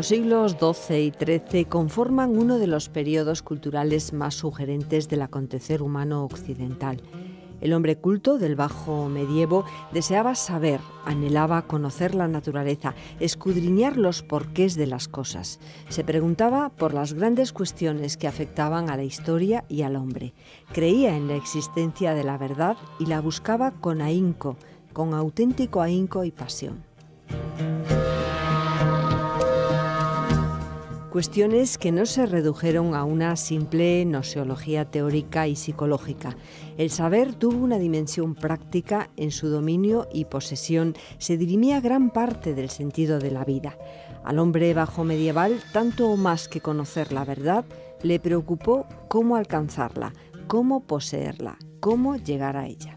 Los siglos XII y XIII conforman uno de los periodos culturales más sugerentes del acontecer humano occidental. El hombre culto del Bajo Medievo deseaba saber, anhelaba conocer la naturaleza, escudriñar los porqués de las cosas. Se preguntaba por las grandes cuestiones que afectaban a la historia y al hombre. Creía en la existencia de la verdad y la buscaba con ahínco, con auténtico ahínco y pasión. Cuestiones que no se redujeron a una simple gnoseología teórica y psicológica. El saber tuvo una dimensión práctica. En su dominio y posesión se dirimía gran parte del sentido de la vida. Al hombre bajo medieval, tanto o más que conocer la verdad, le preocupó cómo alcanzarla, cómo poseerla, cómo llegar a ella.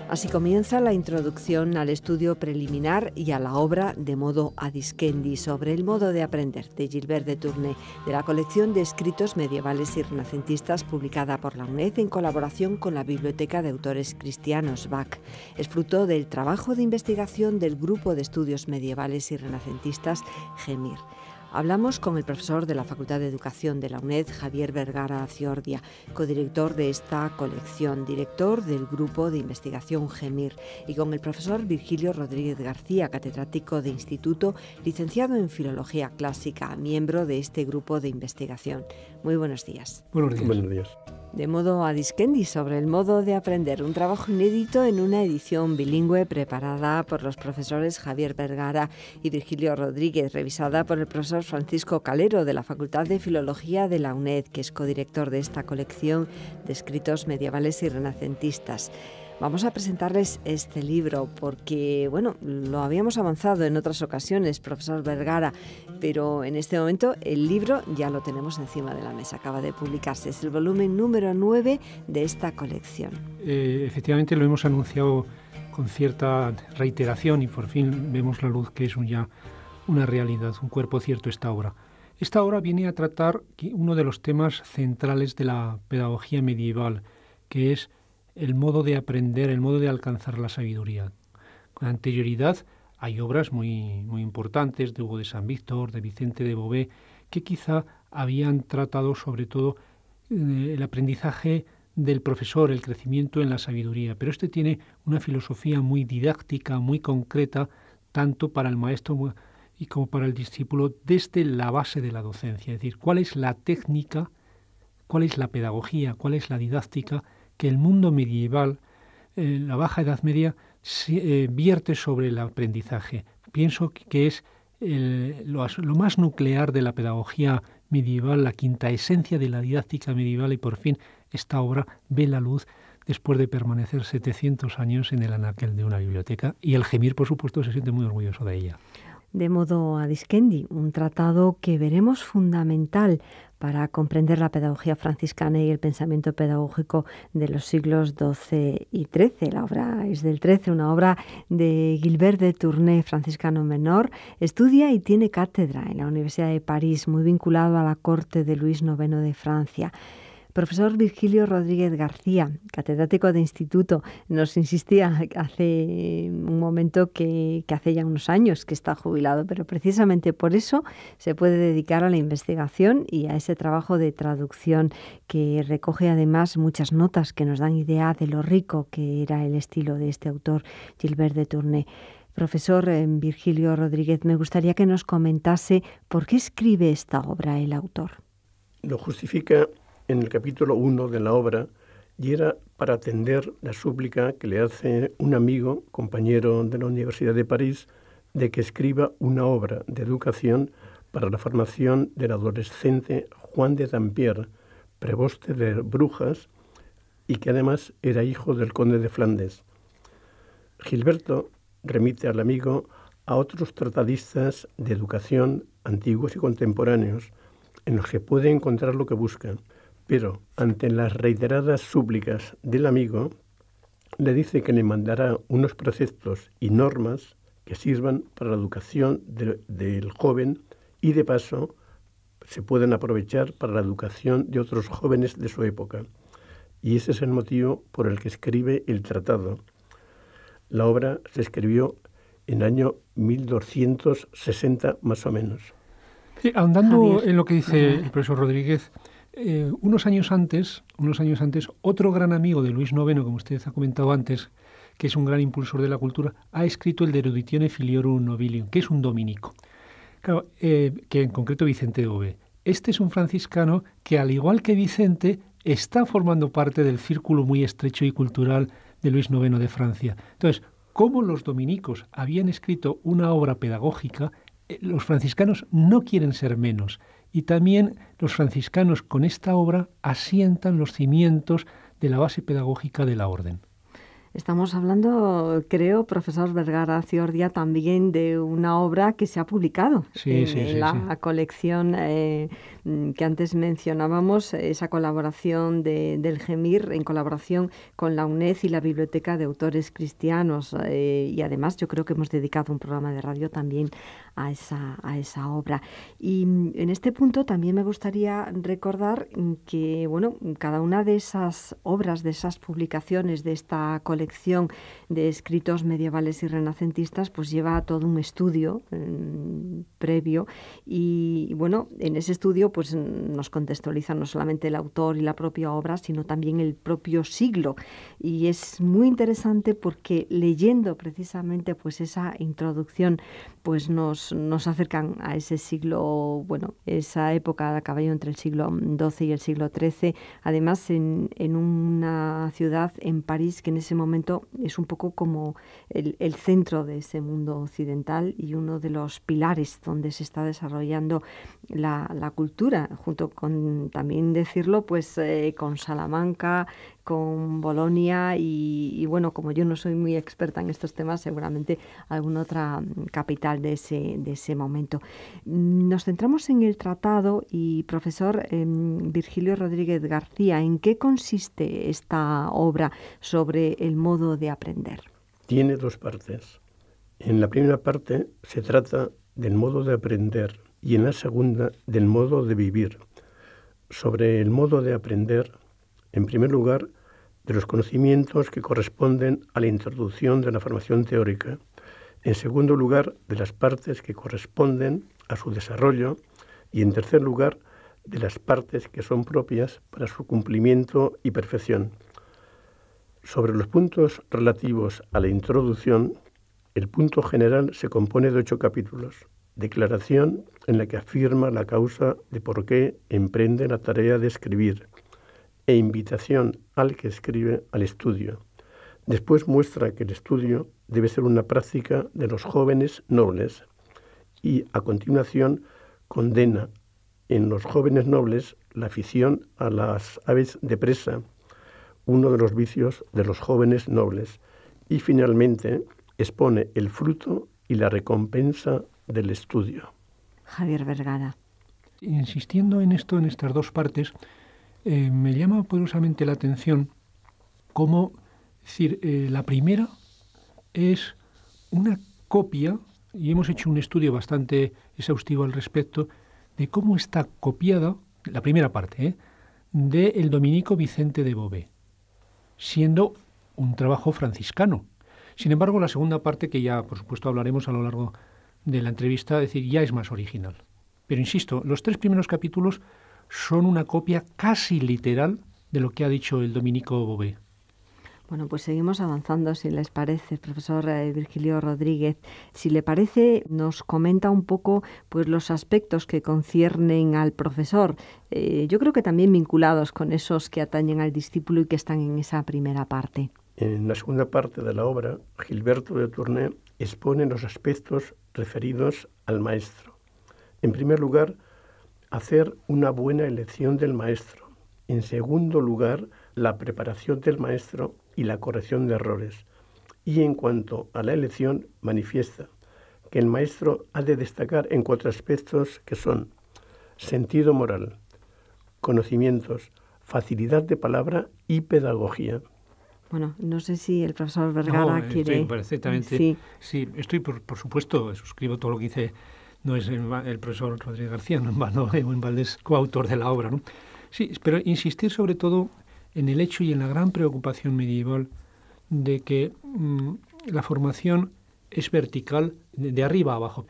Así comienza la introducción al estudio preliminar y a la obra De modo adiscendi sobre el modo de aprender de Gilbert de Tournai, de la colección de escritos medievales y renacentistas publicada por la UNED en colaboración con la Biblioteca de Autores Cristianos BAC. Es fruto del trabajo de investigación del Grupo de Estudios Medievales y Renacentistas GEMIR. Hablamos con el profesor de la Facultad de Educación de la UNED, Javier Vergara Ciordia, codirector de esta colección, director del Grupo de Investigación GEMIR, y con el profesor Virgilio Rodríguez García, catedrático de Instituto, licenciado en Filología Clásica, miembro de este grupo de investigación. Muy buenos días. Buenos días. Buenos días. De modo adiscendi sobre el modo de aprender, un trabajo inédito en una edición bilingüe preparada por los profesores Javier Vergara y Virgilio Rodríguez, revisada por el profesor Francisco Calero de la Facultad de Filología de la UNED, que es codirector de esta colección de escritos medievales y renacentistas. Vamos a presentarles este libro porque, lo habíamos avanzado en otras ocasiones, profesor Vergara, pero en este momento el libro ya lo tenemos encima de la mesa, acaba de publicarse. Es el volumen número 9 de esta colección. Efectivamente lo hemos anunciado con cierta reiteración y por fin vemos la luz que es ya una realidad, un cuerpo cierto esta obra. Esta obra viene a tratar uno de los temas centrales de la pedagogía medieval, que es el modo de aprender, el modo de alcanzar la sabiduría. Con anterioridad hay obras muy importantes de Hugo de San Víctor, de Vicente de Beauvais, que quizá habían tratado sobre todo el aprendizaje del profesor, el crecimiento en la sabiduría. Pero este tiene una filosofía muy didáctica, muy concreta, tanto para el maestro y como para el discípulo, desde la base de la docencia. Es decir, cuál es la técnica, cuál es la pedagogía, cuál es la didáctica que el mundo medieval, la Baja Edad Media, vierte sobre el aprendizaje. Pienso que es lo más nuclear de la pedagogía medieval, la quinta esencia de la didáctica medieval, y por fin esta obra ve la luz después de permanecer 700 años en el anaquel de una biblioteca, y el GEMIR, por supuesto, se siente muy orgulloso de ella. De modo adiscendi, un tratado que veremos fundamental para comprender la pedagogía franciscana y el pensamiento pedagógico de los siglos XII y XIII. La obra es del XIII, una obra de Gilbert de Tournai, franciscano menor. Estudia y tiene cátedra en la Universidad de París, muy vinculado a la corte de Luis IX de Francia. Profesor Virgilio Rodríguez García, catedrático de Instituto, nos insistía hace un momento que hace ya unos años que está jubilado, pero precisamente por eso se puede dedicar a la investigación y a ese trabajo de traducción que recoge además muchas notas que nos dan idea de lo rico que era el estilo de este autor, Gilbert de Tournai. Profesor Virgilio Rodríguez, me gustaría que nos comentase por qué escribe esta obra el autor. Lo justifica en el capítulo 1 de la obra, y era para atender la súplica que le hace un amigo, compañero de la Universidad de París, de que escriba una obra de educación para la formación del adolescente Juan de Dampierre, preboste de Brujas, y que además era hijo del conde de Flandes. Gilberto remite al amigo a otros tratadistas de educación antiguos y contemporáneos, en los que puede encontrar lo que busca. Pero, ante las reiteradas súplicas del amigo, le dice que le mandará unos preceptos y normas que sirvan para la educación del joven y, de paso, se pueden aprovechar para la educación de otros jóvenes de su época. Y ese es el motivo por el que escribe el tratado. La obra se escribió en el año 1260 más o menos. Sí, ahondando Javier. en lo que dice el profesor Rodríguez, unos años antes, otro gran amigo de Luis IX, como usted ha comentado antes, que es un gran impulsor de la cultura, ha escrito el De Eruditione Filiorum Nobilium, que es un dominico. Claro, que en concreto Vicente de Beauvais. Este es un franciscano que, al igual que Vicente, está formando parte del círculo muy estrecho y cultural de Luis IX de Francia. Entonces, como los dominicos habían escrito una obra pedagógica, los franciscanos no quieren ser menos. Y también los franciscanos con esta obra asientan los cimientos de la base pedagógica de la orden. Estamos hablando, creo, profesor Vergara Ciordia, también de una obra que se ha publicado en la colección que antes mencionábamos, esa colaboración del GEMIR en colaboración con la UNED y la Biblioteca de Autores Cristianos. Y además yo creo que hemos dedicado un programa de radio también a esa obra. Y en este punto también me gustaría recordar que, bueno, cada una de esas obras, de esas publicaciones, de esta colección de escritos medievales y renacentistas, pues lleva todo un estudio previo y bueno, en ese estudio pues nos contextualiza no solamente el autor y la propia obra, sino también el propio siglo, y es muy interesante porque leyendo precisamente pues esa introducción pues nos acercan a ese siglo, bueno, esa época a caballo entre el siglo XII y el siglo XIII, además en una ciudad, en París, que en ese momento es un poco como el centro de ese mundo occidental y uno de los pilares donde se está desarrollando la cultura, junto con, también decirlo, pues con Salamanca, con Bolonia y bueno, como yo no soy muy experta en estos temas, seguramente alguna otra capital de ese momento. Nos centramos en el tratado y, profesor Virgilio Rodríguez García, ¿en qué consiste esta obra sobre el modo de aprender? Tiene dos partes. En la primera parte se trata del modo de aprender y en la segunda del modo de vivir. Sobre el modo de aprender, en primer lugar, de los conocimientos que corresponden a la introducción de la formación teórica. En segundo lugar, de las partes que corresponden a su desarrollo. Y en tercer lugar, de las partes que son propias para su cumplimiento y perfección. Sobre los puntos relativos a la introducción, el punto general se compone de 8 capítulos. Declaración en la que afirma la causa de por qué emprende la tarea de escribir, e invitación al que escribe al estudio. Después muestra que el estudio debe ser una práctica de los jóvenes nobles y a continuación condena en los jóvenes nobles la afición a las aves de presa, uno de los vicios de los jóvenes nobles, y finalmente expone el fruto y la recompensa del estudio. Javier Vergara. Insistiendo en esto, en estas dos partes, me llama poderosamente la atención cómo, decir, la primera es una copia, y hemos hecho un estudio bastante exhaustivo al respecto, de cómo está copiada, la primera parte, del dominico Vicente de Beauvais, siendo un trabajo franciscano. Sin embargo, la segunda parte, que ya por supuesto hablaremos a lo largo de la entrevista, es decir, ya es más original. Pero insisto, los 3 primeros capítulos son una copia casi literal de lo que ha dicho el dominico Beauvais. Bueno, pues seguimos avanzando, si les parece, profesor Virgilio Rodríguez. Si le parece, nos comenta un poco pues los aspectos que conciernen al profesor. Yo creo que también vinculados con esos que atañen al discípulo y que están en esa primera parte. En la segunda parte de la obra, Gilberto de Tournai expone los aspectos referidos al maestro. En primer lugar, hacer una buena elección del maestro. En segundo lugar, la preparación del maestro y la corrección de errores. Y en cuanto a la elección, manifiesta que el maestro ha de destacar en 4 aspectos que son sentido moral, conocimientos, facilidad de palabra y pedagogía. Bueno, no sé si el profesor Vergara quiere... Estoy perfectamente... Sí, estoy por supuesto, suscribo todo lo que dice, no es el profesor Rodríguez García, no en vano, en Valdés, coautor de la obra, ¿no? Sí, pero insistir sobre todo en el hecho y en la gran preocupación medieval de que la formación es vertical, de arriba a abajo.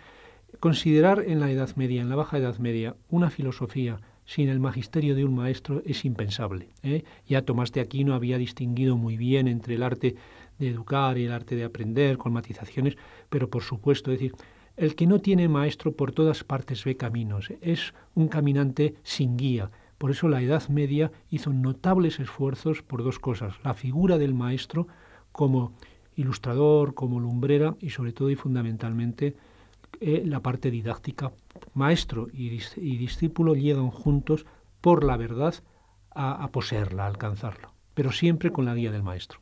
Considerar en la Edad Media, en la Baja Edad Media, una filosofía sin el magisterio de un maestro es impensable, ¿eh? Ya Tomás de Aquino había distinguido muy bien entre el arte de educar y el arte de aprender, con matizaciones, pero por supuesto, es decir, el que no tiene maestro por todas partes ve caminos, es un caminante sin guía. Por eso la Edad Media hizo notables esfuerzos por dos cosas: la figura del maestro como ilustrador, como lumbrera y sobre todo y fundamentalmente la parte didáctica. Maestro y discípulo llegan juntos por la verdad a poseerla, a alcanzarla, pero siempre con la guía del maestro.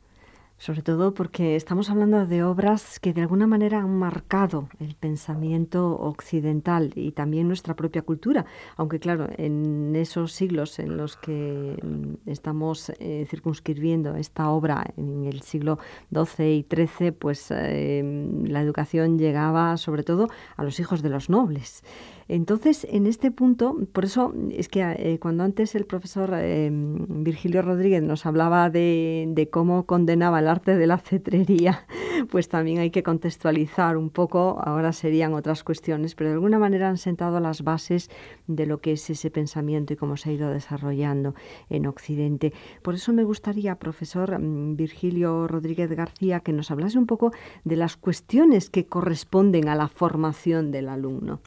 Sobre todo porque estamos hablando de obras que de alguna manera han marcado el pensamiento occidental y también nuestra propia cultura, aunque claro, en esos siglos en los que estamos circunscribiendo esta obra, en el siglo XII y XIII, pues la educación llegaba sobre todo a los hijos de los nobles. Entonces, en este punto, por eso es que cuando antes el profesor Virgilio Rodríguez nos hablaba de cómo condenaba el arte de la cetrería, pues también hay que contextualizar un poco, ahora serían otras cuestiones, pero de alguna manera han sentado las bases de lo que es ese pensamiento y cómo se ha ido desarrollando en Occidente. Por eso me gustaría, profesor Virgilio Rodríguez García, que nos hablase un poco de las cuestiones que corresponden a la formación del alumno.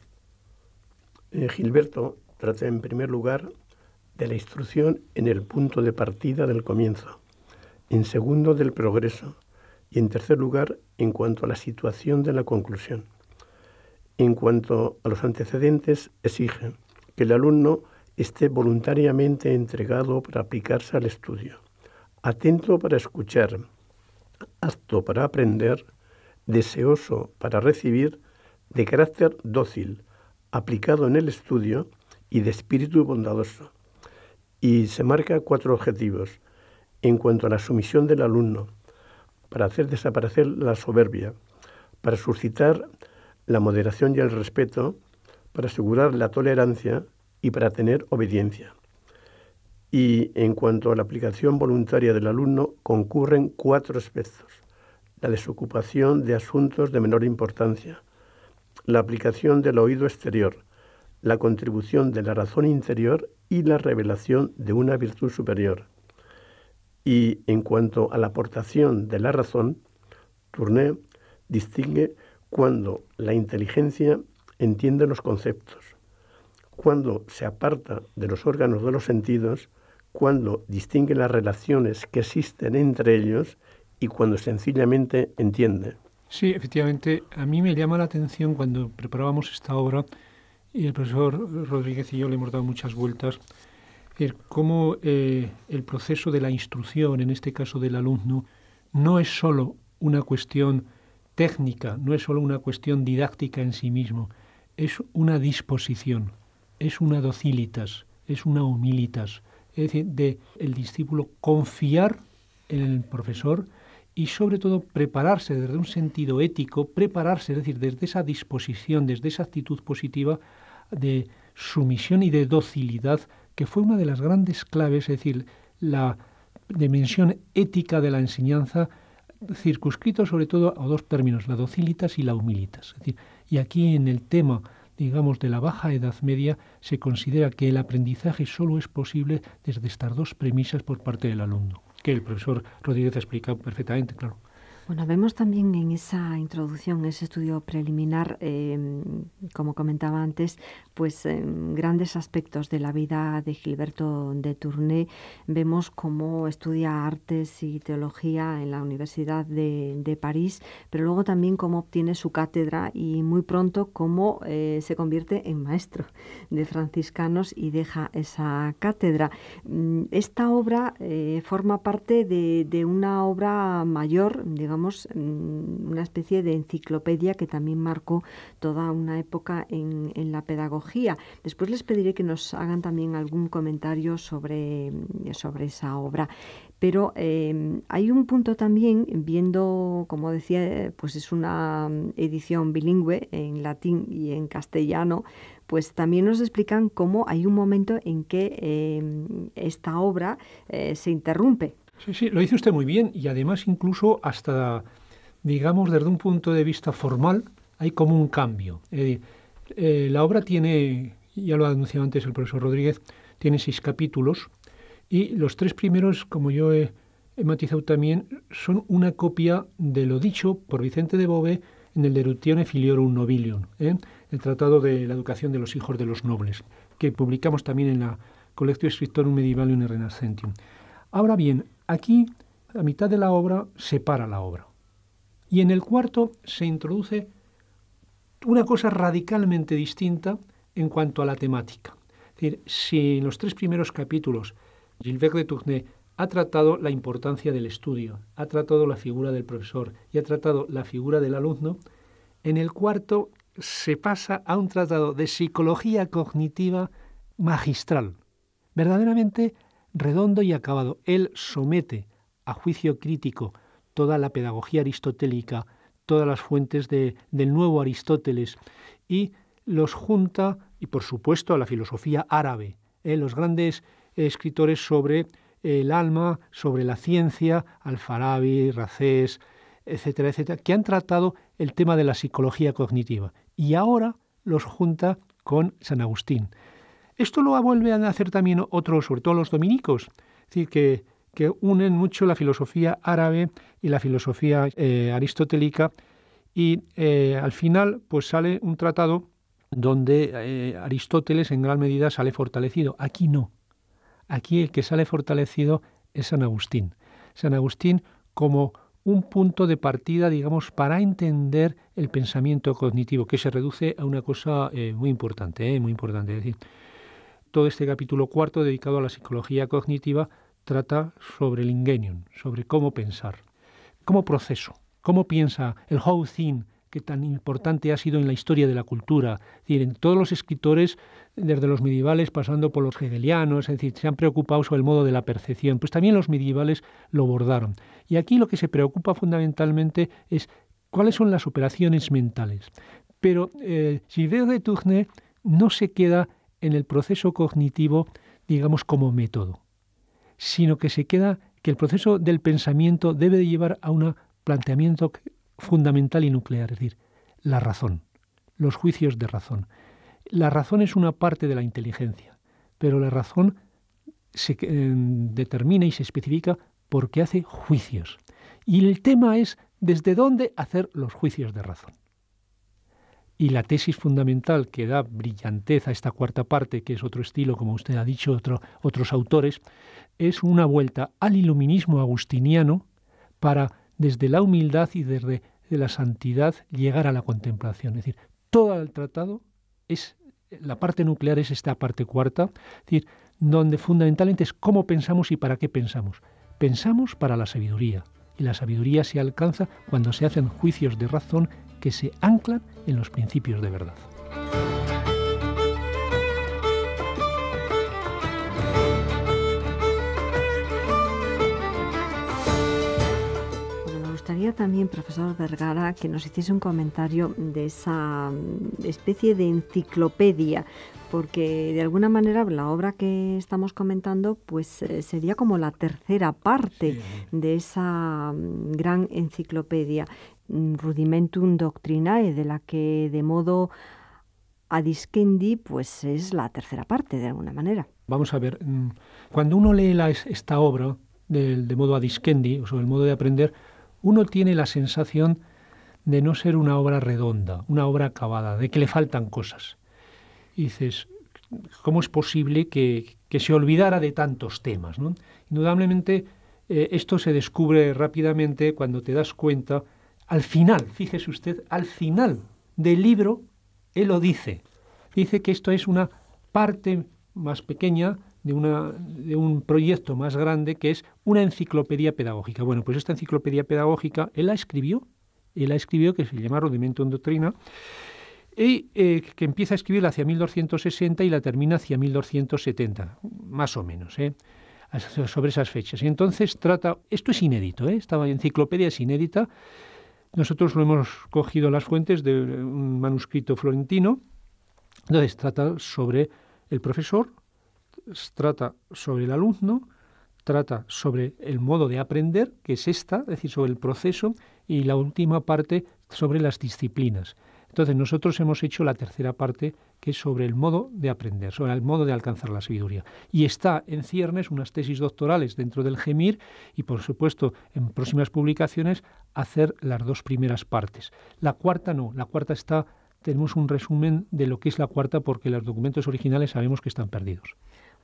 Gilberto trata en primer lugar de la instrucción en el punto de partida del comienzo, en segundo del progreso y en tercer lugar en cuanto a la situación de la conclusión. En cuanto a los antecedentes, exige que el alumno esté voluntariamente entregado para aplicarse al estudio, atento para escuchar, apto para aprender, deseoso para recibir, de carácter dócil, aplicado en el estudio y de espíritu bondadoso. Y se marca 4 objetivos en cuanto a la sumisión del alumno, para hacer desaparecer la soberbia, para suscitar la moderación y el respeto, para asegurar la tolerancia y para tener obediencia. Y en cuanto a la aplicación voluntaria del alumno, concurren 4 aspectos: la desocupación de asuntos de menor importancia, la aplicación del oído exterior, la contribución de la razón interior y la revelación de una virtud superior. Y en cuanto a la aportación de la razón, Tournai distingue cuando la inteligencia entiende los conceptos, cuando se aparta de los órganos de los sentidos, cuando distingue las relaciones que existen entre ellos y cuando sencillamente entiende. Sí, efectivamente, a mí me llama la atención cuando preparábamos esta obra, y el profesor Rodríguez y yo le hemos dado muchas vueltas, cómo el proceso de la instrucción, en este caso del alumno, no es solo una cuestión técnica, no es solo una cuestión didáctica en sí mismo, es una disposición, es una docilitas, es una humilitas, es decir, de el discípulo confiar en el profesor y sobre todo prepararse desde un sentido ético, prepararse, es decir, desde esa disposición, desde esa actitud positiva de sumisión y de docilidad, que fue una de las grandes claves, es decir, la dimensión ética de la enseñanza, circunscrito sobre todo a 2 términos, la docilitas y la humilitas. Es decir, y aquí en el tema, digamos, de la Baja Edad Media, se considera que el aprendizaje solo es posible desde estas 2 premisas por parte del alumno, que el profesor Rodríguez ha explicado perfectamente, claro. Bueno, vemos también en esa introducción, ese estudio preliminar, como comentaba antes, pues grandes aspectos de la vida de Gilberto de Tournai. Vemos cómo estudia artes y teología en la Universidad de París, pero luego también cómo obtiene su cátedra y muy pronto cómo se convierte en maestro de franciscanos y deja esa cátedra. Esta obra forma parte de una obra mayor, digamos, una especie de enciclopedia que también marcó toda una época en la pedagogía. Después les pediré que nos hagan también algún comentario sobre esa obra. Pero hay un punto también, viendo, como decía, pues es una edición bilingüe en latín y en castellano, pues también nos explican cómo hay un momento en que esta obra se interrumpe. Sí, lo dice usted muy bien, y además incluso hasta digamos, desde un punto de vista formal, hay como un cambio. La obra tiene, ya lo ha anunciado antes el profesor Rodríguez, tiene 6 capítulos y los 3 primeros, como yo he matizado también, son una copia de lo dicho por Vicente de Beauvais en el De Eruditione Filiorum Nobilium, el Tratado de la Educación de los Hijos de los Nobles, que publicamos también en la Collectio Scriptorum Medievalium et Renascentium. Ahora bien, aquí, a mitad de la obra, se para la obra. Y en el cuarto se introduce una cosa radicalmente distinta en cuanto a la temática. Es decir, si en los 3 primeros capítulos Gilbert de Tournai ha tratado la importancia del estudio, ha tratado la figura del profesor y ha tratado la figura del alumno, en el cuarto se pasa a un tratado de psicología cognitiva magistral, verdaderamente redondo y acabado. Él somete a juicio crítico toda la pedagogía aristotélica, todas las fuentes del nuevo Aristóteles, y los junta, y por supuesto a la filosofía árabe, los grandes escritores sobre el alma, sobre la ciencia, Al-Farabi, Racés, etcétera, etcétera, que han tratado el tema de la psicología cognitiva. Y ahora los junta con San Agustín. Esto lo vuelven a hacer también otros, sobre todo los dominicos, es decir, que unen mucho la filosofía árabe y la filosofía aristotélica, y al final pues sale un tratado donde Aristóteles en gran medida sale fortalecido. Aquí no. Aquí el que sale fortalecido es San Agustín. San Agustín como un punto de partida, digamos, para entender el pensamiento cognitivo, que se reduce a una cosa muy importante. Es decir, todo este capítulo 4 dedicado a la psicología cognitiva trata sobre el ingenium, sobre cómo pensar, cómo proceso, cómo piensa el whole thing, que tan importante ha sido en la historia de la cultura. Es decir, en todos los escritores, desde los medievales pasando por los hegelianos, es decir, se han preocupado sobre el modo de la percepción, pues también los medievales lo bordaron. Y aquí lo que se preocupa fundamentalmente es cuáles son las operaciones mentales. Pero Gilbert de Tournai no se queda en el proceso cognitivo, digamos, como método, sino que se queda que el proceso del pensamiento debe de llevar a un planteamiento fundamental y nuclear, es decir, la razón, los juicios de razón. La razón es una parte de la inteligencia, pero la razón se determina y se especifica porque hace juicios. Y el tema es desde dónde hacer los juicios de razón. Y la tesis fundamental que da brillantez a esta cuarta parte, que es otro estilo, como usted ha dicho, otros autores, es una vuelta al iluminismo agustiniano para, desde la humildad y desde la santidad, llegar a la contemplación. Es decir, todo el tratado es, la parte nuclear es esta parte cuarta, es decir, donde fundamentalmente es cómo pensamos y para qué pensamos. Pensamos para la sabiduría, y la sabiduría se alcanza cuando se hacen juicios de razón que se anclan en los principios de verdad. Me gustaría también, profesor Vergara, que nos hiciese un comentario de esa especie de enciclopedia, porque de alguna manera la obra que estamos comentando pues sería como la tercera parte de esa gran enciclopedia, Rudimentum Doctrinae, de la que de modo adiscendi pues es la tercera parte de alguna manera. Vamos a ver, cuando uno lee esta obra de modo adiscendi, o sobre el modo de aprender, uno tiene la sensación de no ser una obra redonda, una obra acabada, de que le faltan cosas. Y dices, ¿cómo es posible que se olvidara de tantos temas, ¿no? Indudablemente, esto se descubre rápidamente cuando te das cuenta, al final, fíjese usted, al final del libro, él lo dice. Dice que esto es una parte más pequeña de un proyecto más grande que es una enciclopedia pedagógica. Bueno, pues esta enciclopedia pedagógica, él la escribió, que se llama Rudimentum Doctrinae, y que empieza a escribirla hacia 1260 y la termina hacia 1270, más o menos, sobre esas fechas. Y entonces esto es inédito, esta enciclopedia es inédita. Nosotros lo hemos cogido las fuentes de un manuscrito florentino. Entonces trata sobre el profesor, trata sobre el alumno, trata sobre el modo de aprender, que es es decir, sobre el proceso, y la última parte sobre las disciplinas. Entonces nosotros hemos hecho la tercera parte, que es sobre el modo de aprender, sobre el modo de alcanzar la sabiduría. Y está en ciernes unas tesis doctorales dentro del GEMIR y, por supuesto, en próximas publicaciones, hacer las dos primeras partes. La cuarta no, la cuarta tenemos un resumen de lo que es la cuarta porque los documentos originales sabemos que están perdidos.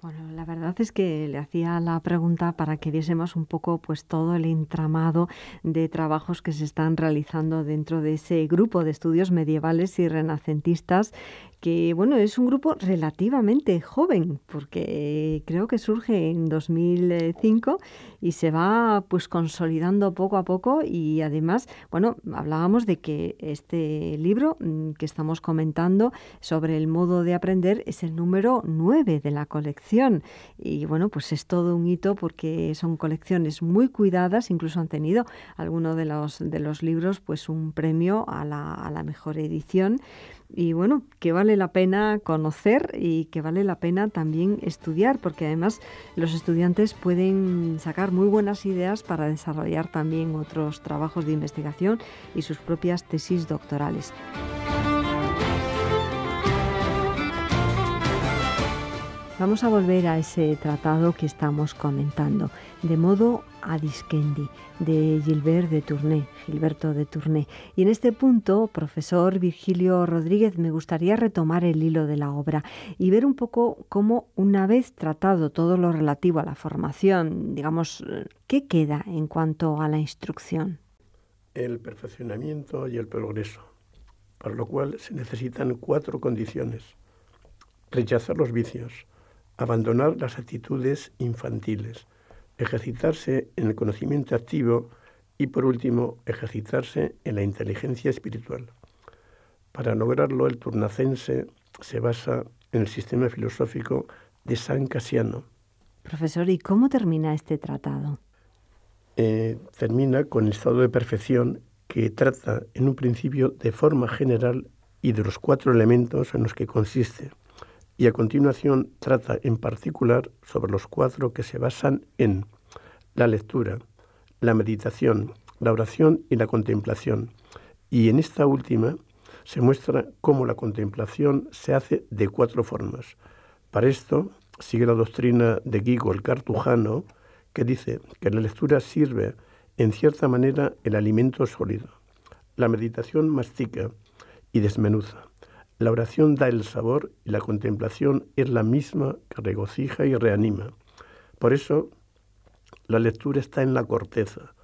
Bueno, la verdad es que le hacía la pregunta para que viésemos un poco pues todo el entramado de trabajos que se están realizando dentro de ese grupo de estudios medievales y renacentistas, que bueno, es un grupo relativamente joven, porque creo que surge en 2005 y se va pues consolidando poco a poco, y además, bueno, hablábamos de que este libro que estamos comentando sobre el modo de aprender es el número 9 de la colección, y bueno, pues es todo un hito porque son colecciones muy cuidadas, incluso han tenido algunos de los libros pues un premio a la mejor edición. Y bueno, que vale la pena conocer y que vale la pena también estudiar, porque además los estudiantes pueden sacar muy buenas ideas para desarrollar también otros trabajos de investigación y sus propias tesis doctorales. Vamos a volver a ese tratado que estamos comentando, De modo a Discendi, de Gilberto de Tournai. Y en este punto, profesor Virgilio Rodríguez, me gustaría retomar el hilo de la obra y ver un poco cómo, una vez tratado todo lo relativo a la formación, digamos, ¿qué queda en cuanto a la instrucción? El perfeccionamiento y el progreso, para lo cual se necesitan 4 condiciones: rechazar los vicios, abandonar las actitudes infantiles, ejercitarse en el conocimiento activo y, por último, ejercitarse en la inteligencia espiritual. Para lograrlo, el turnacense se basa en el sistema filosófico de San Casiano. Profesor, ¿y cómo termina este tratado? Termina con el estado de perfección, que trata en un principio de forma general y de los 4 elementos en los que consiste, y a continuación trata en particular sobre los 4 que se basan en la lectura, la meditación, la oración y la contemplación. Y en esta última se muestra cómo la contemplación se hace de 4 formas. Para esto sigue la doctrina de Guigo el Cartujano, que dice que la lectura sirve en cierta manera el alimento sólido. La meditación mastica y desmenuza. La oración da el sabor y la contemplación es la misma que regocija y reanima. Por eso, la lectura está en la corteza,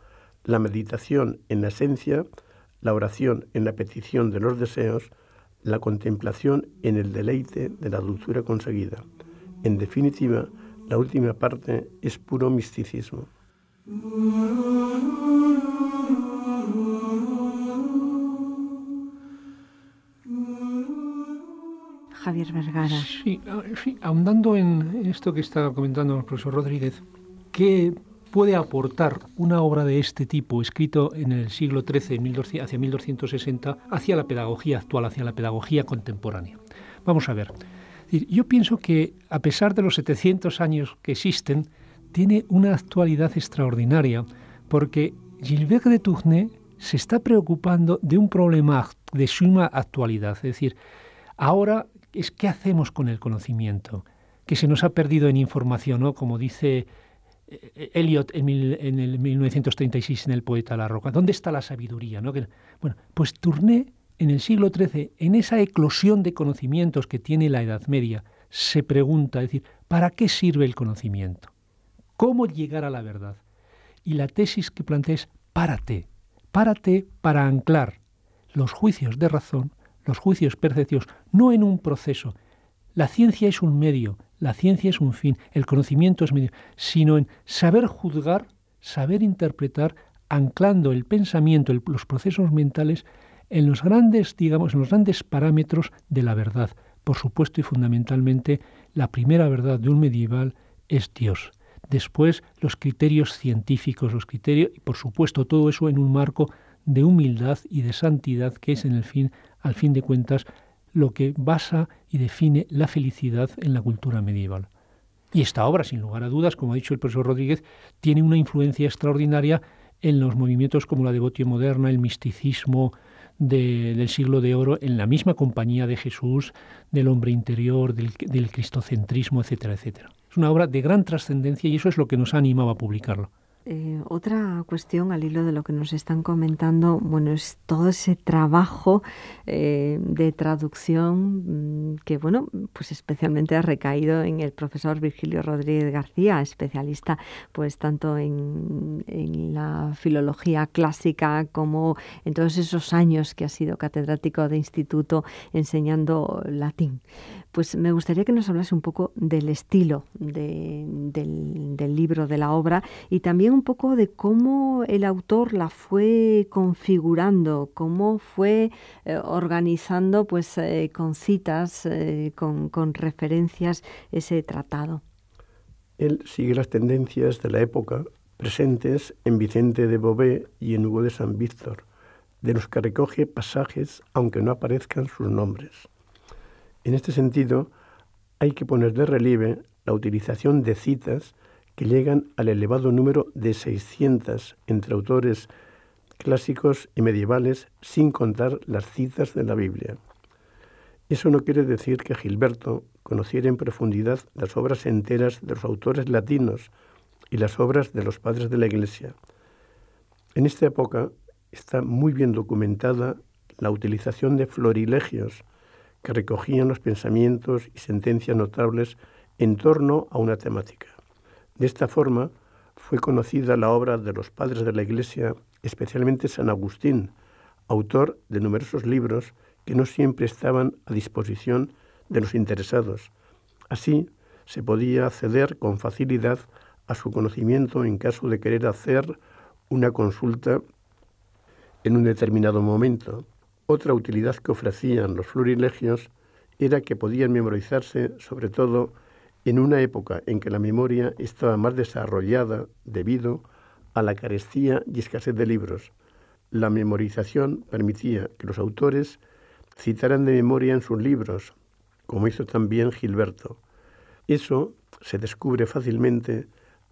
la meditación en la esencia, la oración en la petición de los deseos, la contemplación en el deleite de la dulzura conseguida. En definitiva, la última parte es puro misticismo. Javier Vergara. Sí, ahondando en esto que está comentando el profesor Rodríguez, ¿qué puede aportar una obra de este tipo, escrito en el siglo XIII, hacia 1260, hacia la pedagogía actual, hacia la pedagogía contemporánea? Vamos a ver. Yo pienso que, a pesar de los 700 años que existen, tiene una actualidad extraordinaria, porque Gilbert de Tournai se está preocupando de un problema de suma actualidad. Es decir, ahora es qué hacemos con el conocimiento, que se nos ha perdido en información, ¿no? Como dice Eliot en el 1936 en El poeta La roca. ¿Dónde está la sabiduría, no? Bueno, pues Tournai, en el siglo XIII, en esa eclosión de conocimientos que tiene la Edad Media, se pregunta, es decir, ¿para qué sirve el conocimiento? ¿Cómo llegar a la verdad? Y la tesis que plantea es párate para anclar los juicios de razón, los juicios perceptivos, no en un proceso. La ciencia es un medio, la ciencia es un fin, el conocimiento es medio, sino en saber juzgar, saber interpretar, anclando el pensamiento, los procesos mentales en los grandes, digamos, en los grandes parámetros de la verdad. Por supuesto y fundamentalmente, la primera verdad de un medieval es Dios. Después, los criterios científicos, y por supuesto todo eso en un marco de humildad y de santidad, que es al fin de cuentas, lo que basa y define la felicidad en la cultura medieval. Y esta obra, sin lugar a dudas, como ha dicho el profesor Rodríguez, tiene una influencia extraordinaria en los movimientos como la devotio moderna, el misticismo del siglo de oro, en la misma compañía de Jesús, del hombre interior, del cristocentrismo, etcétera, etcétera. Es una obra de gran trascendencia y eso es lo que nos ha animado a publicarla. Otra cuestión al hilo de lo que nos están comentando, bueno, es todo ese trabajo de traducción que, bueno, pues especialmente ha recaído en el profesor Virgilio Rodríguez García, especialista pues tanto en la filología clásica como en todos esos años que ha sido catedrático de instituto enseñando latín. Pues me gustaría que nos hablase un poco del estilo del libro, de la obra, y también un poco de cómo el autor la fue configurando, cómo fue organizando pues con citas, con referencias ese tratado. Él sigue las tendencias de la época presentes en Vicente de Beauvais y en Hugo de San Víctor, de los que recoge pasajes aunque no aparezcan sus nombres. En este sentido, hay que poner de relieve la utilización de citas que llegan al elevado número de 600 entre autores clásicos y medievales, sin contar las citas de la Biblia. Eso no quiere decir que Gilberto conociera en profundidad las obras enteras de los autores latinos y las obras de los padres de la Iglesia. En esta época está muy bien documentada la utilización de florilegios que recogían los pensamientos y sentencias notables en torno a una temática. De esta forma fue conocida la obra de los padres de la Iglesia, especialmente San Agustín, autor de numerosos libros que no siempre estaban a disposición de los interesados. Así, se podía acceder con facilidad a su conocimiento en caso de querer hacer una consulta en un determinado momento. Otra utilidad que ofrecían los florilegios era que podían memorizarse, sobre todo en una época en que la memoria estaba más desarrollada debido a la carestía y escasez de libros. La memorización permitía que los autores citaran de memoria en sus libros, como hizo también Gilberto. Eso se descubre fácilmente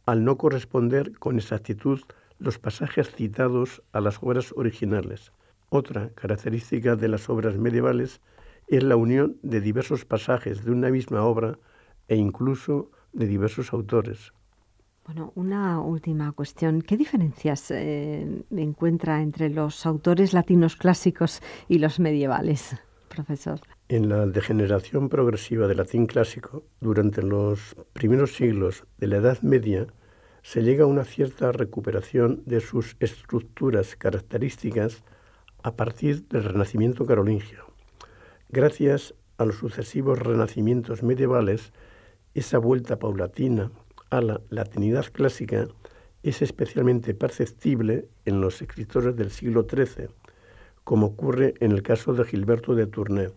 al no corresponder con exactitud los pasajes citados a las obras originales. Otra característica de las obras medievales es la unión de diversos pasajes de una misma obra e incluso de diversos autores. Bueno, una última cuestión. ¿Qué diferencias encuentra entre los autores latinos clásicos y los medievales, profesor? En la degeneración progresiva del latín clásico, durante los primeros siglos de la Edad Media, se llega a una cierta recuperación de sus estructuras características a partir del Renacimiento carolingio. Gracias a los sucesivos renacimientos medievales, esa vuelta paulatina a la latinidad clásica es especialmente perceptible en los escritores del siglo XIII, como ocurre en el caso de Gilberto de Tournai.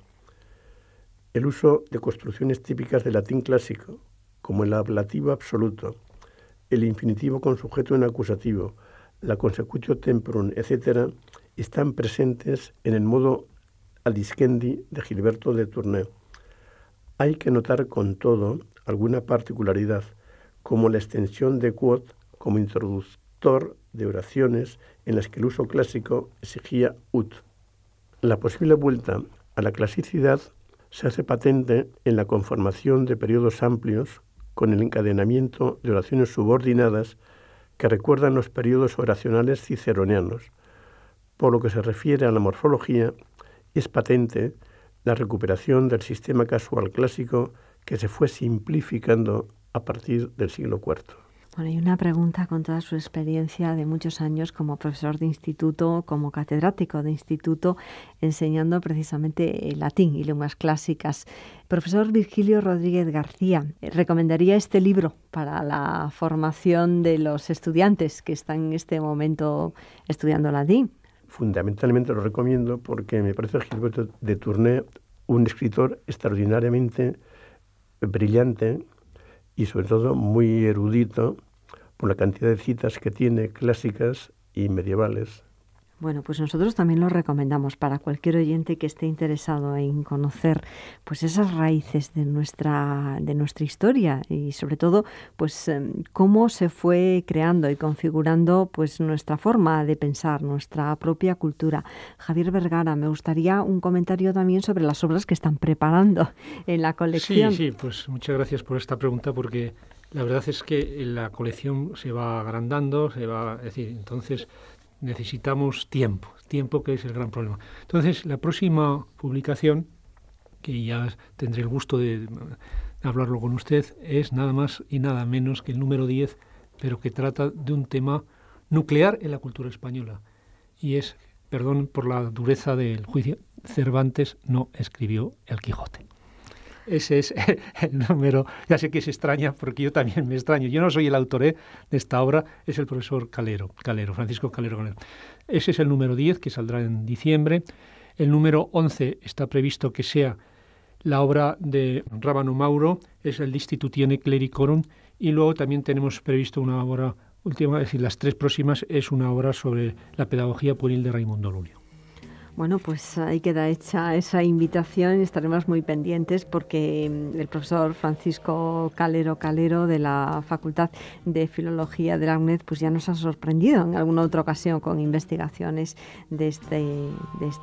El uso de construcciones típicas del latín clásico, como el ablativo absoluto, el infinitivo con sujeto en acusativo, la consecutio temporum, etc., están presentes en el modo adiscendi de Gilberto de Tournai. Hay que notar con todo alguna particularidad, como la extensión de quod como introductor de oraciones en las que el uso clásico exigía ut. La posible vuelta a la clasicidad se hace patente en la conformación de periodos amplios con el encadenamiento de oraciones subordinadas que recuerdan los periodos oracionales ciceronianos. Por lo que se refiere a la morfología, es patente la recuperación del sistema casual clásico que se fue simplificando a partir del siglo IV. Bueno, y una pregunta con toda su experiencia de muchos años como profesor de instituto, como catedrático de instituto, enseñando precisamente latín y lenguas clásicas. Profesor Virgilio Rodríguez García, ¿recomendaría este libro para la formación de los estudiantes que están en este momento estudiando latín? Fundamentalmente lo recomiendo porque me parece Gilberto de Tournai un escritor extraordinariamente brillante y sobre todo muy erudito por la cantidad de citas que tiene clásicas y medievales. Bueno, pues nosotros también lo recomendamos para cualquier oyente que esté interesado en conocer pues esas raíces de nuestra historia y sobre todo pues cómo se fue creando y configurando pues nuestra forma de pensar, nuestra propia cultura. Javier Vergara, me gustaría un comentario también sobre las obras que están preparando en la colección. Sí, pues muchas gracias por esta pregunta, porque la verdad es que la colección se va agrandando, entonces necesitamos tiempo que es el gran problema. Entonces, la próxima publicación, que ya tendré el gusto de hablarlo con usted, es nada más y nada menos que el número 10, pero que trata de un tema nuclear en la cultura española. Y es, perdón por la dureza del juicio, Cervantes no escribió El Quijote. Ese es el número, ya sé que se extraña, porque yo también me extraño. Yo no soy el autor de esta obra, es el profesor Francisco Calero. Ese es el número 10, que saldrá en diciembre. El número 11 está previsto que sea la obra de Rábano Mauro, es el Institutione Clericorum, y luego también tenemos previsto una obra última, es decir, las 3 próximas, es una obra sobre la pedagogía pueril de Raimundo Lulio. Bueno, pues ahí queda hecha esa invitación y estaremos muy pendientes porque el profesor Francisco Calero de la Facultad de Filología de la UNED pues ya nos ha sorprendido en alguna otra ocasión con investigaciones de este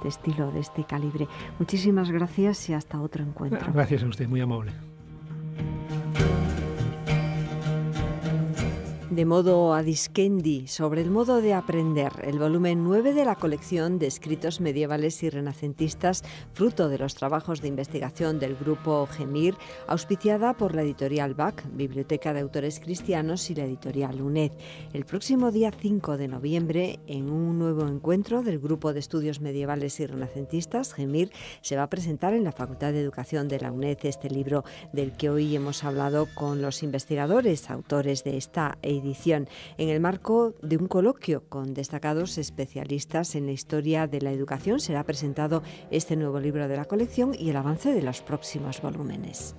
estilo, de este calibre. Muchísimas gracias y hasta otro encuentro. Gracias a usted, muy amable. De modo adiscendi, sobre el modo de aprender, el volumen 9 de la colección de escritos medievales y renacentistas, fruto de los trabajos de investigación del grupo Gemir, auspiciada por la editorial BAC, Biblioteca de Autores Cristianos, y la editorial UNED. El próximo día 5 de noviembre, en un nuevo encuentro del grupo de estudios medievales y renacentistas, Gemir, se va a presentar en la Facultad de Educación de la UNED este libro del que hoy hemos hablado con los investigadores, autores de esta edición, en el marco de un coloquio con destacados especialistas en la historia de la educación. Será presentado este nuevo libro de la colección y el avance de los próximos volúmenes.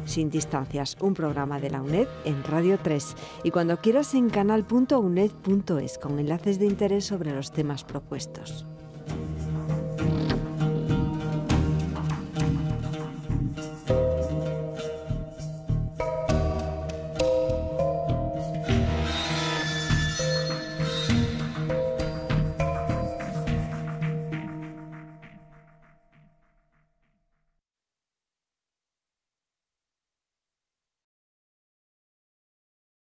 Sin distancias, un programa de la UNED en Radio 3 y cuando quieras en canal.uned.es con enlaces de interés sobre los temas propuestos.